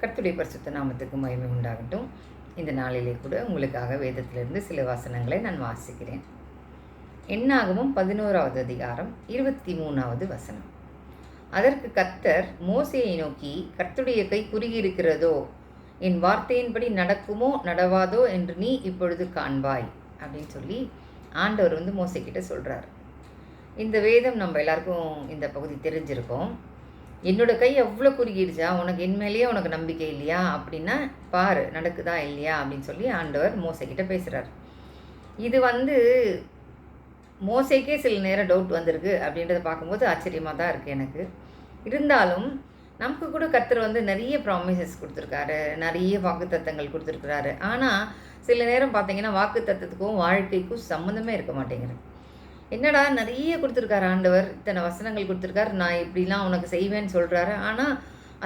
கர்த்தருடைய பரிசுத்த நாமத்துக்கு மகிமை உண்டாகட்டும். இந்த நாளிலே கூட உங்களுக்காக வேதத்திலிருந்து சில வசனங்களை நான் வாசிக்கிறேன். என்னாகமம் 11வது அதிகாரம் 23வது வசனம். அதற்கு கர்த்தர் மோசேயை நோக்கி, கர்த்தருடைய கை குறுகியிருக்கிறதோ, என் வார்த்தையின்படி நடக்குமோ நடவாதோ என்று நீ இப்பொழுது காண்பாய் அப்படின்னு சொல்லி ஆண்டவர் மோசே கிட்ட சொல்கிறார். இந்த வேதம் நம்ம எல்லாருக்கும் இந்த பகுதி தெரிஞ்சிருக்கோம். என்னோட கை எவ்வளோ குறுகிடுச்சா, உனக்கு என் மேலேயே உனக்கு நம்பிக்கை இல்லையா அப்படின்னா பாரு நடக்குதா இல்லையா அப்படின்னு சொல்லி ஆண்டவர் மோசைக்கிட்ட பேசுகிறார். இது மோசைக்கே சில நேரம் டவுட் வந்திருக்கு அப்படின்றத பார்க்கும்போது ஆச்சரியமாக தான் இருக்குது எனக்கு. இருந்தாலும் நமக்கு கூட கர்த்தர் நிறைய ப்ராமிசஸ் கொடுத்துருக்காரு, நிறைய வாக்குத்தத்தங்கள் கொடுத்துருக்குறாரு. ஆனால் சில நேரம் பார்த்தீங்கன்னா வாக்குத்தத்தத்துக்கும் வாழ்க்கைக்கும் சம்மந்தமே இருக்க மாட்டேங்குது. என்னடா நிறைய கொடுத்துருக்காரு ஆண்டவர், இத்தனை வசனங்கள் கொடுத்துருக்காரு, நான் இப்படிலாம் உனக்கு செய்வேன்னு சொல்கிறாரு. ஆனால்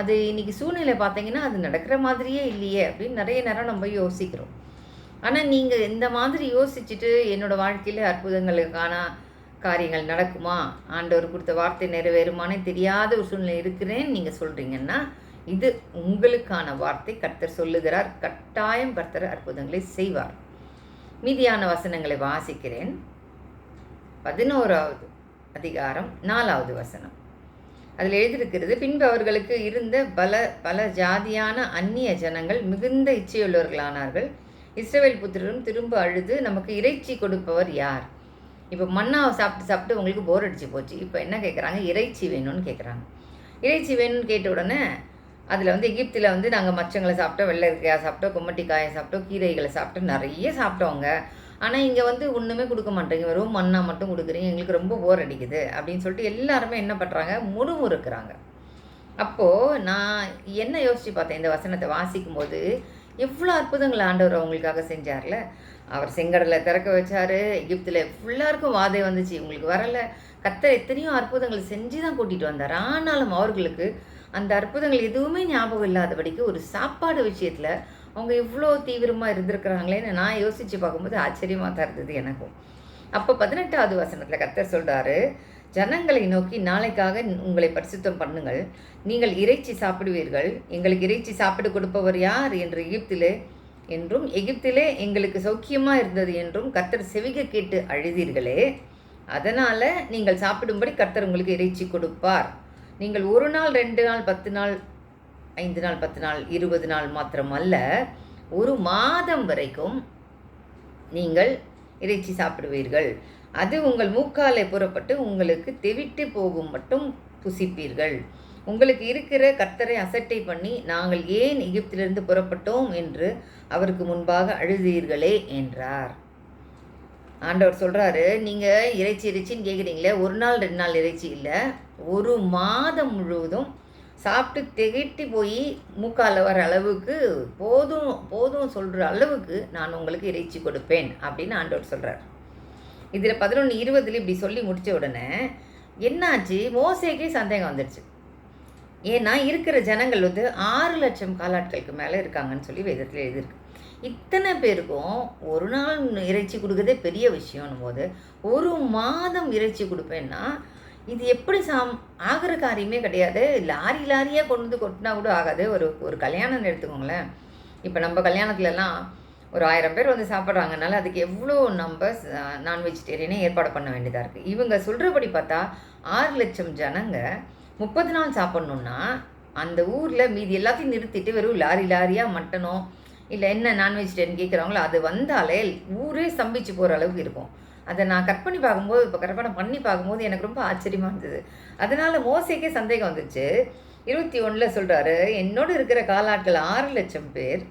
அது இன்றைக்கி சூழ்நிலை பார்த்தீங்கன்னா அது நடக்கிற மாதிரியே இல்லையே அப்படின்னு நிறைய நேரம் நம்ம யோசிக்கிறோம். ஆனால் நீங்கள் இந்த மாதிரி யோசிச்சுட்டு என்னோடய வாழ்க்கையில் அற்புதங்களுக்கான காரியங்கள் நடக்குமா, ஆண்டவர் கொடுத்த வார்த்தை நிறைவேறுமானே தெரியாத ஒரு சூழ்நிலை இருக்கிறேன்னு நீங்கள் சொல்கிறீங்கன்னா இது உங்களுக்கான வார்த்தை. கர்த்தர் சொல்லுகிறார், கட்டாயம் கர்த்தர் அற்புதங்களை செய்வார். மீதியான வசனங்களை வாசிக்கிறேன். 11வது அதிகாரம் 4வது வசனம். அதில் எழுதியிருக்கிறது, பின்பு அவர்களுக்கு இருந்த பல ஜாதியான அந்நிய ஜனங்கள் மிகுந்த இச்சையுள்ளவர்களானார்கள். இஸ்ரவேல் புத்திரரும் திரும்ப அழுது, நமக்கு இறைச்சி கொடுப்பவர் யார்? இப்போ மன்னாவை சாப்பிட்டு உங்களுக்கு போர் அடிச்சு போச்சு. இப்போ என்ன கேட்குறாங்க? இறைச்சி வேணும்னு கேட்குறாங்க. இறைச்சி வேணும்னு கேட்ட உடனே அதில் எகிப்தில் நாங்கள் மச்சங்களை சாப்பிட்டோம், வெள்ளரிக்காய் சாப்பிட்டோம், கும்மட்டிக்காயை சாப்பிட்டோம், கீரைகளை சாப்பிட்டோம், நிறைய சாப்பிட்டோங்க. ஆனால் இங்கே ஒன்றுமே கொடுக்க மாட்டேங்க, வெறும் மண்ணா மட்டும் கொடுக்குறீங்க, எங்களுக்கு ரொம்ப போர் அடிக்குது அப்படின்னு சொல்லிட்டு எல்லாருமே என்ன பண்ணுறாங்க? முறுமுறுக்கிறாங்க. அப்போது நான் என்ன யோசித்து பார்த்தேன், இந்த வசனத்தை வாசிக்கும் போது எவ்வளோ அற்புதங்கள் ஆண்டவர் அவங்களுக்காக செஞ்சார்ல. அவர் செங்கடலை திறக்க வச்சார், எகிப்தில் ஃபுல்லாருக்கும் வாதை வந்துச்சு, உங்களுக்கு வரலை. கர்த்தர் எத்தனையோ அற்புதங்கள் செஞ்சு தான் கூட்டிகிட்டு வந்தார். ஆனாலும் அவர்களுக்கு அந்த அற்புதங்கள் எதுவுமே ஞாபகம் இல்லாதபடிக்கு ஒரு சாப்பாடு விஷயத்தில் அவங்க இவ்வளோ தீவிரமாக இருந்திருக்கிறாங்களேன்னு நான் யோசித்து பார்க்கும்போது ஆச்சரியமாக தான் இருந்தது எனக்கும். அப்போ 18வது வசனத்தில் கர்த்தர் சொல்கிறாரு, ஜனங்களை நோக்கி, நாளைக்காக உங்களை பரிசுத்தம் பண்ணுங்கள், நீங்கள் இறைச்சி சாப்பிடுவீர்கள். எங்களுக்கு இறைச்சி சாப்பிட்டு கொடுப்பவர் யார் என்று எகிப்திலே எங்களுக்கு சௌக்கியமாக இருந்தது என்றும் கர்த்தர் செவிக கேட்டு அழுதீர்களே, அதனால் நீங்கள் சாப்பிடும்படி கர்த்தர் உங்களுக்கு இறைச்சி கொடுப்பார். நீங்கள் 1 நாள் 2 நாள் 10 நாள் 5 நாள் 10 நாள் 20 நாள் மாத்திரம் அல்ல, 1 மாதம் வரைக்கும் நீங்கள் இறைச்சி சாப்பிடுவீர்கள். அது உங்கள் மூக்காலை புறப்பட்டு உங்களுக்கு தெவிட்டு போகும் மட்டும் புசிப்பீர்கள். உங்களுக்கு இருக்கிற கர்த்தரை அசட்டை பண்ணி, நாங்கள் ஏன் எகிப்திலிருந்து புறப்பட்டோம் என்று அவருக்கு முன்பாக அழுதீர்களே என்றார். ஆண்டவர் சொல்கிறாரு, நீங்கள் இறைச்சின்னு கேட்குறீங்களே, 1 நாள் 2 நாள் இறைச்சி இல்லை, 1 மாதம் முழுவதும் சாப்பிட்டு திகட்டி போய் மூக்கால் வர அளவுக்கு போதும் சொல்கிற அளவுக்கு நான் உங்களுக்கு இறைச்சி கொடுப்பேன் அப்படின்னு ஆண்டவர் சொல்கிறார். இதில் 11:20 இப்படி சொல்லி முடித்த உடனே என்னாச்சு? மோசேக்கே சந்தேகம் வந்துடுச்சு. ஏன்னா இருக்கிற ஜனங்கள் 6 லட்சம் காலாட்களுக்கு மேலே இருக்காங்கன்னு சொல்லி வேதத்தில் எழுதியிருக்கு. இத்தனை பேருக்கும் 1 நாள் இறைச்சி கொடுக்குறதே பெரிய விஷயம்னும் போது 1 மாதம் இறைச்சி கொடுப்பேன்னா இது எப்படி ஆகிற காரியமே கிடையாது. லாரியாக கொண்டு கொட்டினா கூட ஆகாது. ஒரு கல்யாணம்னு எடுத்துக்கோங்களேன். இப்போ நம்ம கல்யாணத்துலலாம் ஒரு 1000 பேர் சாப்பிட்றாங்கனால அதுக்கு எவ்வளோ நம்ம நான் வெஜிடேரியனே ஏற்பாடு பண்ண வேண்டியதாக இருக்குது. இவங்க சொல்கிறபடி பார்த்தா 6 லட்சம் ஜனங்க 30 நாள் சாப்பிட்ணுன்னா அந்த ஊரில் மீதி எல்லாத்தையும் நிறுத்திட்டு வெறும் லாரியாக மட்டனோ இல்லை என்ன நான் வெஜிடேரியன் கேட்குறாங்களோ அது வந்தாலே ஊரே ஸ்தம்பிச்சு போகிற அளவுக்கு இருக்கும். அதை நான் கற்பனை பண்ணி பார்க்கும்போது எனக்கு ரொம்ப ஆச்சரியமாக இருந்தது. அதனால் மோசேக்கே சந்தேகம் வந்துச்சு. 21 சொல்கிறாரு, என்னோடு இருக்கிற காலாட்கள் 6 லட்சம் பேர்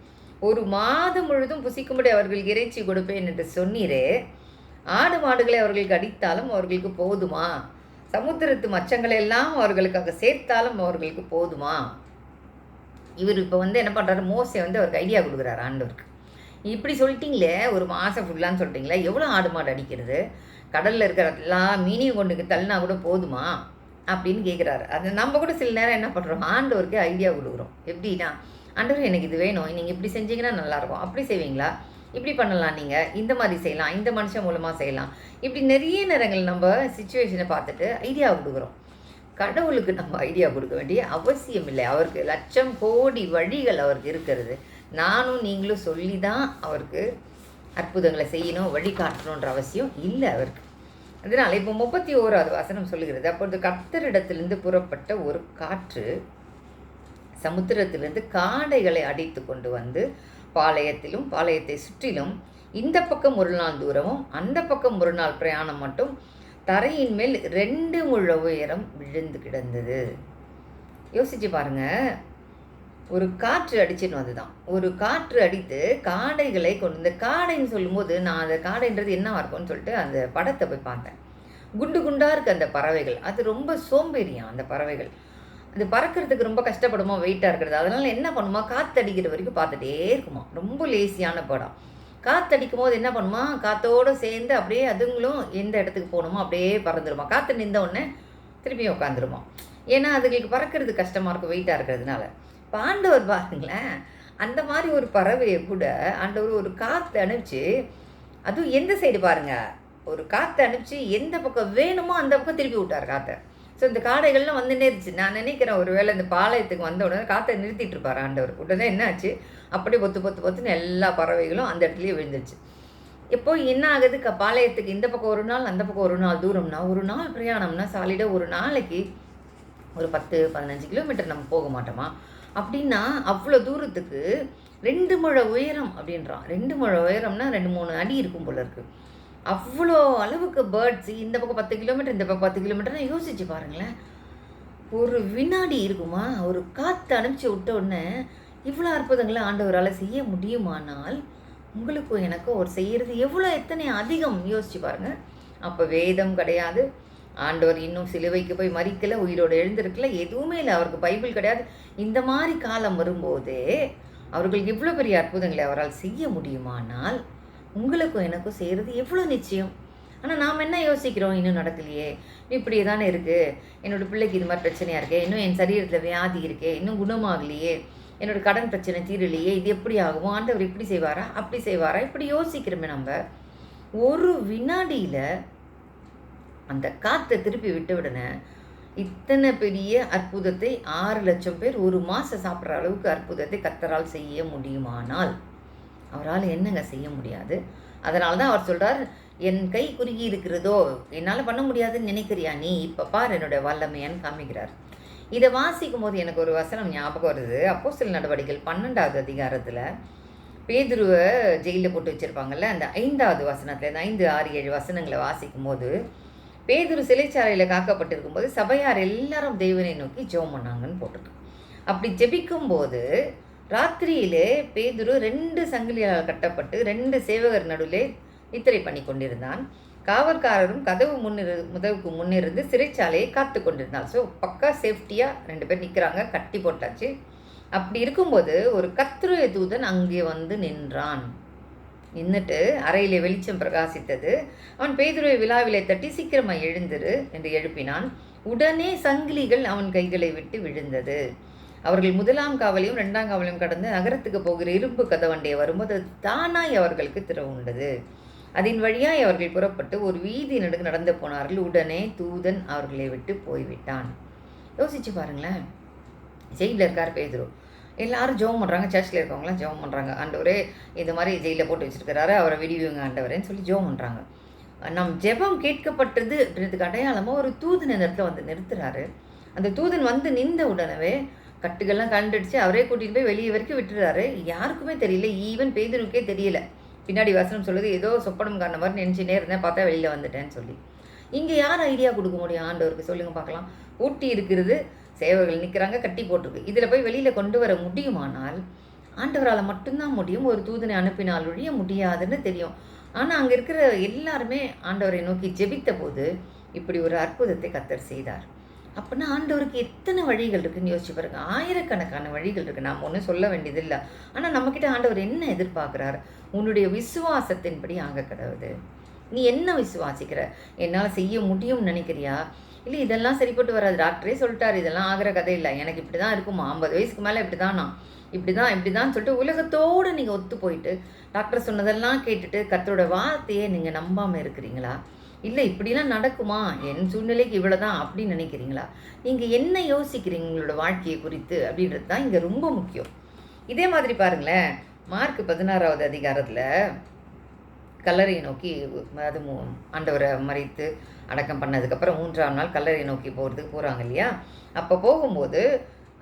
1 மாதம் முழுதும் புசிக்கும்படி அவர்களுக்கு இறைச்சி கொடுப்பேன் என்று சொன்னீரே, ஆடு மாடுகளை அவர்களுக்கு அடித்தாலும் அவர்களுக்கு போதுமா? சமுத்திரத்து மச்சங்களை எல்லாம் அவர்களுக்காக சேர்த்தாலும் அவர்களுக்கு போதுமா? இவர் இப்போ என்ன பண்ணுறாரு? மோசே அவருக்கு ஐடியா கொடுக்குறாரு ஆண்டவருக்கு. இப்படி சொல்லிட்டீங்களே, 1 மாதம் ஃபுல்லான்னு சொல்லிட்டீங்களே, எவ்வளோ ஆடு மாடு அடிக்கிறது? கடலில் இருக்கிற எல்லா மீனையும் கொண்டு தள்ளினா கூட போதுமா அப்படின்னு கேட்குறாரு. அது நம்ம கூட சில நேரம் என்ன பண்ணுறோம்? ஆண்டவருக்கு ஐடியா கொடுக்குறோம். எப்படின்னா, ஆண்டவர் எனக்கு இது வேணும், நீங்கள் இப்படி செஞ்சீங்கன்னா நல்லாயிருக்கும், அப்படி செய்வீங்களா, இப்படி பண்ணலாம், நீங்கள் இந்த மாதிரி செய்யலாம், இந்த மனுஷன் மூலமாக செய்யலாம், இப்படி நிறைய நேரங்கள் நம்ம சுச்சுவேஷனை பார்த்துட்டு ஐடியா கொடுக்குறோம். கடவுளுக்கு நம்ம ஐடியா கொடுக்க வேண்டிய அவசியம் இல்லை. அவருக்கு லட்சம் கோடி வழிகள் அவருக்கு இருக்கிறது. நானும் நீங்களும் சொல்லி தான் அவருக்கு அற்புதங்களை செய்யணும், வழிகாட்டணுன்ற அவசியம் இல்லை அவருக்கு. அதனால் இப்போ 31வது வசனம் சொல்லுகிறது, அப்பொழுது கர்த்தரிடத்திலிருந்து புறப்பட்ட ஒரு காற்று சமுத்திரத்திலிருந்து காடைகளை அடித்து கொண்டு வந்து பாளையத்திலும் பாளையத்தை சுற்றிலும் இந்த பக்கம் ஒரு நாள் தூரமும் அந்த பக்கம் ஒரு நாள் பிரயாணம் மட்டும் தரையின் மேல் 2 முழ உயரம் விழுந்து கிடந்தது. யோசிச்சு பாருங்க, ஒரு காற்று அடிச்சுன்னு வந்துதான். ஒரு காற்று அடித்து காடைகளை கொண்டு, இந்த காடைன்னு சொல்லும்போது நான் அந்த காடைன்றது என்னவா இருக்கும்னு சொல்லிட்டு அந்த படத்தை போய் பார்த்தேன். குண்டு குண்டாக இருக்குது அந்த பறவைகள். அது ரொம்ப சோம்பேறியாம் அந்த பறவைகள். அது பறக்கிறதுக்கு ரொம்ப கஷ்டப்படுமா, வெயிட்டாக இருக்கிறது. அதனால் என்ன பண்ணுமா, காற்றடிக்கிற வரைக்கும் பார்த்துட்டே இருக்குமா. ரொம்ப லேசியான படம். காற்றடிக்கும் போது என்ன பண்ணுமா, காற்றோடு சேர்ந்து அப்படியே அதுங்களும் எந்த இடத்துக்கு போகணுமோ அப்படியே பறந்துருமா. காற்று நின்ற உடனே திரும்பியும் உட்காந்துருமா. ஏன்னா அதுங்களுக்கு பறக்கிறது கஷ்டமாக இருக்கும், வெயிட்டாக இருக்கிறதுனால. இப்போ ஆண்டவர் பாருங்களேன், அந்த மாதிரி ஒரு பறவையை கூட ஆண்டவர் ஒரு காற்று அனுப்பிச்சு, அதுவும் எந்த சைடு பாருங்கள், ஒரு காற்றை அனுப்பிச்சு எந்த பக்கம் வேணுமோ அந்த பக்கம் திருப்பி விட்டார் காற்றை. ஸோ இந்த காடைகள்லாம் வந்துட்டே இருந்துச்சு. நான் நினைக்கிறேன் ஒரு வேளை இந்த பாளையத்துக்கு வந்த உடனே காற்றை நிறுத்திட்டு இருப்பார் ஆண்டவர். உடனே என்ன ஆச்சு, அப்படியே பொத்துன்னு எல்லா பறவைகளும் அந்த இடத்துலையே விழுந்துருச்சு. இப்போ என்ன ஆகுது, பாளையத்துக்கு இந்த பக்கம் ஒரு நாள் அந்த பக்கம் ஒரு நாள் தூரம்னா, ஒரு நாள் பிரயாணம்னா சாலிடாக ஒரு நாளைக்கு ஒரு 10-15 கிலோமீட்டர் நம்ம போக மாட்டோமா? அப்படின்னா அவ்வளோ தூரத்துக்கு 2 முழ உயரம் அப்படின்றான். 2 முழ உயரம்னா 2-3 அடி இருக்கும் போல இருக்குது. அவ்வளோ அளவுக்கு பேர்ட்ஸ் இந்த பக்கம் 10 கிலோமீட்டர் இந்த பக்கம் 10 கிலோமீட்டர்னா யோசிச்சு பாருங்களேன். ஒரு வினாடி இருக்குமா, ஒரு காற்று அனுப்பிச்சி விட்ட உடனே இவ்வளோ அற்புதங்களை ஆண்டவரால் செய்ய முடியுமானால் உங்களுக்கும் எனக்கும் ஒரு செய்கிறது எவ்வளோ எத்தனை அதிகம் யோசிச்சு பாருங்கள். அப்போ வேதம் கிடையாது, ஆண்டவர் இன்னும் சிலுவைக்கு போய் மறிக்கலை, உயிரோடு எழுந்திருக்கல, எதுவுமே இல்லை, அவருக்கு பைபிள் கிடையாது. இந்த மாதிரி காலம் வரும்போதே அவர்களுக்கு இவ்வளோ பெரிய அற்புதங்களை அவரால் செய்ய முடியுமானால் உங்களுக்கும் எனக்கும் செய்கிறது எவ்வளோ நிச்சயம். ஆனால் நாம் என்ன யோசிக்கிறோம், இன்னும் நடக்கலையே, இப்படியே தானே இருக்குது, என்னோடய பிள்ளைக்கு இது மாதிரி பிரச்சனையாக இருக்கே, இன்னும் என் சரீரத்தில் வியாதி இருக்கே, இன்னும் குணமாகலையே, என்னோடய கடன் பிரச்சனை தீரலையே, இது எப்படி ஆகுமோ, ஆண்டவர் இப்படி செய்வாரா அப்படி செய்வாரா, இப்படி யோசிக்கிறோமே. நம்ம ஒரு வினாடியில் அந்த காற்றை திருப்பி விட்ட உடனே இத்தனை பெரிய அற்புதத்தை 6 லட்சம் பேர் ஒரு மாதம் சாப்பிட்ற அளவுக்கு அற்புதத்தை கர்த்தரால் செய்ய முடியுமானால் அவரால் என்னங்க செய்ய முடியாது? அதனால தான் அவர் சொல்கிறார், என் கை குறுகி இருக்கிறதோ, என்னால் பண்ண முடியாதுன்னு நினைக்கிறியா நீ, இப்போ பார் என்னுடைய வல்லமையான்னு காமிக்கிறார். இதை வாசிக்கும் போது எனக்கு ஒரு வசனம் ஞாபகம் வருது. அப்போஸ்தலர் நடவடிக்கைகள் 12வது அதிகாரத்தில் பேதுருவை ஜெயிலில் போட்டு வச்சுருப்பாங்கல்ல, அந்த 5வது வசனத்தில், இந்த 5, 6, 7 வசனங்களை வாசிக்கும் போது பேதுரு சிறைச்சாலையில் காக்கப்பட்டிருக்கும் போது சபையார் எல்லாரும் தேவனை நோக்கி ஜெபம் பண்ணாங்கன்னு போட்டிருக்கு. அப்படி ஜெபிக்கும்போது ராத்திரியிலே பேதுரு 2 சங்கிலியால் கட்டப்பட்டு 2 சேவகர் நடுவிலே நித்திரை பண்ணி கொண்டிருந்தான். காவல்காரரும் முதவுக்கு முன்னிருந்து சிறைச்சாலையை காத்து கொண்டிருந்தான். ஸோ பக்கா சேஃப்டியாக 2 பேர் நிற்கிறாங்க, கட்டி போட்டாச்சு. அப்படி இருக்கும்போது ஒரு கர்த்தருடைய தூதன் அங்கே வந்து நின்றான். நின்றுட்டு அறையிலே வெளிச்சம் பிரகாசித்தது. அவன் பேதுருவை விழாவிலே தட்டி சீக்கிரமாக எழுந்திரு என்று எழுப்பினான். உடனே சங்கிலிகள் அவன் கைகளை விட்டு விழுந்தது. அவர்கள் 1ஆம் காவலையும் 2ஆம் காவலையும் கடந்து நகரத்துக்கு போகிற இரும்பு கதவண்டையை வரும்போது தானாய் அவர்களுக்கு திறவுண்டது. அதன் வழியாய் அவர்கள் புறப்பட்டு ஒரு வீதி நடுக்கு நடந்து போனார்கள். உடனே தூதன் அவர்களை விட்டு போய்விட்டான். யோசிச்சு பாருங்களேன், ஜெயிலில் இருக்கார் பேதுரு, எல்லாரும் ஜெபம் பண்ணுறாங்க, சர்ச்சில் இருக்கவங்களாம் ஜெபம் பண்ணுறாங்க, ஆண்டவரே இந்த மாதிரி ஜெயிலில் போட்டு வச்சுருக்கிறாரு, அவரை விடுவிங்க ஆண்டவரேன்னு சொல்லி ஜெபம் பண்ணுறாங்க. நம் ஜெபம் கேட்கப்பட்டது அப்படின்றதுக்கு அடையாளமாக ஒரு தூதன் இந்த இடத்துல வந்து நிறுத்துறாரு. அந்த தூதன் வந்து நின்ற உடனே கட்டுகள்லாம் கண்டுடிச்சு அவரே கூட்டிகிட்டு போய் வெளியே வரைக்கும் விட்டுறாரு. யாருக்குமே தெரியல, ஈவன் பேதுருக்கே தெரியல. பின்னாடி வசனம் சொல்லுது, ஏதோ சொப்பனம் காரண மாதிரி நினச்சினே இருந்தேன், பார்த்தா வெளியில் வந்துட்டேன்னு சொல்லி. இங்கே யார் ஐடியா கொடுக்க முடியும் ஆண்டவருக்கு, சொல்லுங்கள் பார்க்கலாம். ஊட்டி இருக்கிறது, சேவர்கள் நிற்கிறாங்க, கட்டி போட்டிருக்கு, இதில் போய் வெளியில் கொண்டு வர முடியுமானால் ஆண்டவரால் மட்டும்தான் முடியும். ஒரு தூதனை அனுப்பினால் ஒழிய முடியாதுன்னு தெரியும். ஆனால் அங்கே இருக்கிற எல்லாருமே ஆண்டவரை நோக்கி ஜெபித்த போது இப்படி ஒரு அற்புதத்தை கர்த்தர் செய்தார். அப்படின்னா ஆண்டவருக்கு எத்தனை வழிகள் இருக்குதுன்னு யோசிச்சு பாருங்க. ஆயிரக்கணக்கான வழிகள் இருக்குது, நாம் ஒன்றும் சொல்ல வேண்டியதில்லை. ஆனால் நம்மக்கிட்ட ஆண்டவர் என்ன எதிர்பார்க்குறார்? உன்னுடைய விசுவாசத்தின்படி ஆக கிடவுது. நீ என்ன விசுவாசிக்கிற? என்னால் செய்ய முடியும்னு நினைக்கிறியா? இல்லை இதெல்லாம் சரிப்பட்டு வராது, டாக்டரே சொல்லிட்டார், இதெல்லாம் ஆகிற கதை இல்லை, எனக்கு இப்படி தான் இருக்குமா, 50 வயசுக்கு மேலே இப்படி தான், நான் இப்படி தான் சொல்லிட்டு உலகத்தோடு நீங்கள் ஒத்து போயிட்டு டாக்டர் சொன்னதெல்லாம் கேட்டுட்டு கர்த்தரோட வார்த்தையை நீங்கள் நம்பாமல் இருக்கிறீங்களா? இல்லை இப்படிலாம் நடக்குமா, என் சூழ்நிலைக்கு இவ்வளோதான் அப்படின்னு நினைக்கிறீங்களா? நீங்கள் என்ன யோசிக்கிறீங்க உங்களோட வாழ்க்கையை குறித்து அப்படின்றது தான் இங்கே ரொம்ப முக்கியம். இதே மாதிரி பாருங்களேன், மார்க் 16வது அதிகாரத்தில் கல்லறையை நோக்கி, அது ஆண்டவரை மறித்து அடக்கம் பண்ணதுக்கப்புறம் 3ஆம் நாள் கல்லறையை நோக்கி போகிறாங்க இல்லையா? அப்போ போகும்போது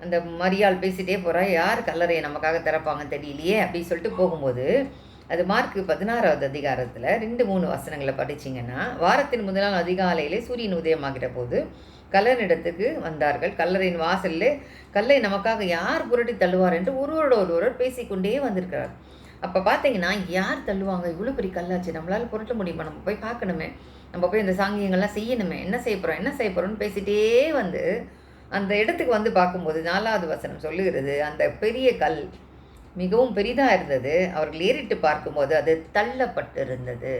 அந்த மரியாள் பேசிகிட்டே போகிறா, யார் கல்லறையை நமக்காக திறப்பாங்கன்னு தெரியலையே அப்படின்னு சொல்லிட்டு போகும்போது, அது மார்க் 16வது அதிகாரத்தில் 2-3 வசனங்களை படிச்சிங்கன்னா, வாரத்தின் முதல் நாள் அதிகாலையிலே சூரியன் உதயமாகிற போது கல்லறிடத்துக்கு வந்தார்கள். கல்லறையின் வாசலில் கல்லை நமக்காக யார் புரட்டி தள்ளுவார் என்று ஒருவரோடு பேசிக்கொண்டே வந்திருக்கிறார். அப்போ பார்த்தீங்கன்னா, யார் தள்ளுவாங்க, இவ்வளோ பெரிய கல்லாச்சு, நம்மளால் புரட்ட முடியுமா, நம்ம போய் பார்க்கணுமே, நம்ம போய் இந்த சாங்கியங்கள்லாம் செய்யணுமே, என்ன செய்ய போகிறோம்னு பேசிகிட்டே வந்து அந்த இடத்துக்கு வந்து பார்க்கும்போது 4வது வசனம் சொல்லுகிறது, அந்த பெரிய கல் மிகவும் பெரிதாக இருந்தது. அவர்கள் ஏறிட்டு பார்க்கும்போது அது தள்ளப்பட்டு இருந்தது.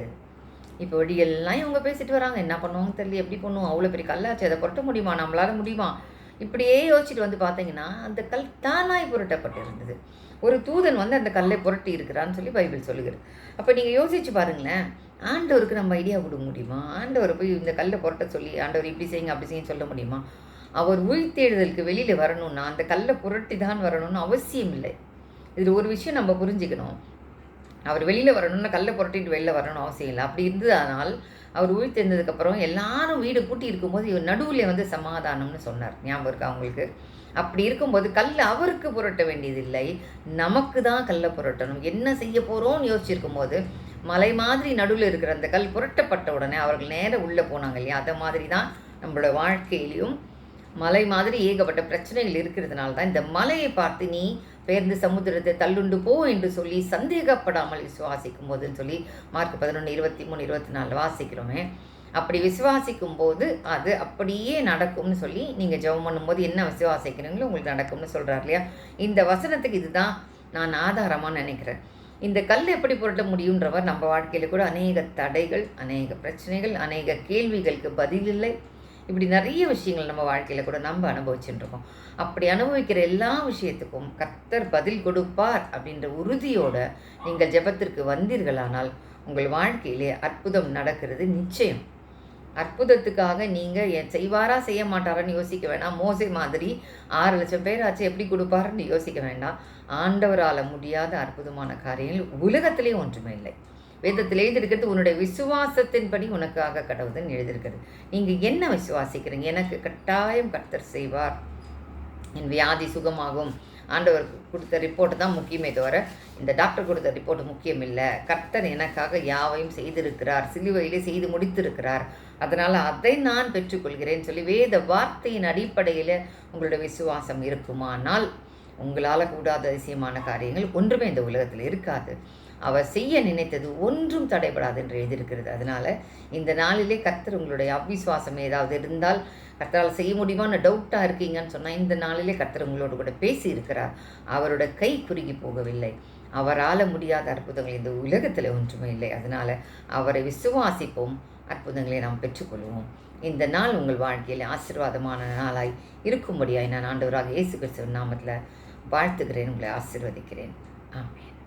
இப்போ வழியெல்லாம் இவங்க பேசிட்டு வராங்க, என்ன பண்ணுவாங்க தெரியல, எப்படி பண்ணுவோம், அவ்வளோ பெரிய கல்லாச்சு, அதை புரட்ட முடியுமா, நம்மளால முடியுமா, இப்படியே யோசிச்சுட்டு வந்து பார்த்தீங்கன்னா, அந்த கல் தானாய் புரட்டப்பட்டு இருந்தது. ஒரு தூதன் வந்து அந்த கல்லை புரட்டி இருக்கிறான்னு சொல்லி பைபிள் சொல்லுகிறது. அப்போ நீங்கள் யோசிச்சு பாருங்களேன், ஆண்டவருக்கு நம்ம ஐடியா கொடுக்க முடியுமா? ஆண்டவரை போய் இந்த கல்லை புரட்ட சொல்லி, ஆண்டவர் இப்படி செய்யுங்க அப்படி செய்யுங்க சொல்ல முடியுமா? அவர் உயிர்த்தெழுதலுக்கு வெளியில் வரணும்னா அந்த கல்லை புரட்டி தான் வரணும்னு அவசியம் இல்லை. இதில் ஒரு விஷயம் நம்ம புரிஞ்சுக்கணும், அவர் வெளியில் வரணும்னா கல்லை புரட்டிட்டு வெளியில் வரணும்னு அவசியம் இல்லை. அப்படி இருந்ததானால் அவர் உயிர்த்தெழுந்ததுக்கப்புறம் எல்லாரும் வீடு பூட்டி இருக்கும்போது இவர் நடுவில் வந்து சமாதானம்னு சொன்னார், ஞாபகம் இருக்கா அவங்களுக்கு? அப்படி இருக்கும்போது கல் அவருக்கு புரட்ட வேண்டியதில்லை, நமக்கு தான் கல்லை புரட்டணும். என்ன செய்ய போகிறோம்னு யோசிச்சிருக்கும் போது மலை மாதிரி நடுவில் இருக்கிற அந்த கல் புரட்டப்பட்ட உடனே அவர்கள் நேராக உள்ளே போனாங்க இல்லையா? அதை மாதிரி தான் நம்மளோட வாழ்க்கையிலையும் மலை மாதிரி ஏகப்பட்ட பிரச்சனைகள் இருக்கிறதுனால தான் இந்த மலையை பார்த்து நீ பெயர்ந்து சமுத்திரத்தை தள்ளுண்டு போ என்று சொல்லி சந்தேகப்படாமல் விசுவாசிக்கும் போதுன்னு சொல்லி மார்க் 11:23-24 வாசிக்கிறோமே. அப்படி விசுவாசிக்கும் போது அது அப்படியே நடக்கும்னு சொல்லி நீங்கள் ஜெபம் பண்ணும்போது என்ன விசுவாசிக்கிறீங்களோ உங்களுக்கு நடக்கும்னு சொல்கிறார் இல்லையா? இந்த வசனத்துக்கு இதுதான் நான் ஆதாரமாக நினைக்கிறேன். இந்த கல் எப்படி புரட்ட முடியுன்றவர் நம்ம வாழ்க்கையில் கூட அநேக தடைகள், அநேக பிரச்சனைகள், அநேக கேள்விகளுக்கு பதில் இல்லை, இப்படி நிறைய விஷயங்கள் நம்ம வாழ்க்கையில் கூட நம்ம அனுபவிச்சுட்டுருக்கோம். அப்படி அனுபவிக்கிற எல்லா விஷயத்துக்கும் கர்த்தர் பதில் கொடுப்பார் அப்படின்ற உறுதியோடு நீங்கள் ஜெபத்திற்கு வந்தீர்களானால் உங்கள் வாழ்க்கையிலே அற்புதம் நடக்கிறது நிச்சயம். அற்புதத்துக்காக நீங்கள் செய்வாரா செய்ய மாட்டாரான்னு யோசிக்க வேண்டாம். மோசே மாதிரி 6 லட்சம் பேர் ஆச்சு எப்படி கொடுப்பாருன்னு யோசிக்க வேண்டாம். ஆண்டவரால் முடியாத அற்புதமான காரியங்கள் உலகத்திலே ஒன்றுமே இல்லை. வேதத்தில் எழுதியிருக்கிறது, உன்னுடைய விசுவாசத்தின்படி உனக்காக கடவுள்னு எழுதியிருக்கிறது. நீங்கள் என்ன விசுவாசிக்கிறீங்க? எனக்கு கட்டாயம் கர்த்தர் செய்வார், என் வியாதி சுகமாகும், ஆண்டவர் கொடுத்த ரிப்போர்ட்டு தான் முக்கியமே தவிர இந்த டாக்டர் கொடுத்த ரிப்போர்ட் முக்கியம் இல்லை. கர்த்தர் எனக்காக யாவையும் செய்திருக்கிறார், சிலுவையிலே செய்து முடித்திருக்கிறார், அதனால் அதை நான் பெற்றுக்கொள்கிறேன்னு சொல்லி வேத வார்த்தையின் அடிப்படையில் உங்களோட விசுவாசம் இருக்குமானால் உங்களால் கூடாத அதிசயமான காரியங்கள் ஒன்றுமே இந்த உலகத்தில் இருக்காது. அவர் செய்ய நினைத்தது ஒன்றும் தடைபடாது என்று எழுதியிருக்கிறது. அதனால் இந்த நாளிலே கர்த்தர் உங்களுடைய அவிசுவாசம் ஏதாவது இருந்தால், கர்த்தரால் செய்ய முடியுமான்னு டவுட்டாக இருக்கீங்கன்னு சொன்னால், இந்த நாளிலே கர்த்தர் உங்களோடு கூட பேசி இருக்கிறார். அவரோட கை குறுகி போகவில்லை. அவரால் முடியாத அற்புதங்கள் இந்த உலகத்தில் ஒன்றுமே இல்லை. அதனால் அவரை விசுவாசிப்போம், அற்புதங்களை நாம் பெற்றுக்கொள்வோம். இந்த நாள் உங்கள் வாழ்க்கையில் ஆசீர்வாதமான நாளாய் இருக்கும்படியாய் நான் ஆண்டவராக இயேசு கிறிஸ்துவின் நாமத்தில் வாழ்த்துகிறேன், உங்களை ஆசீர்வதிக்கிறேன். ஆமென்.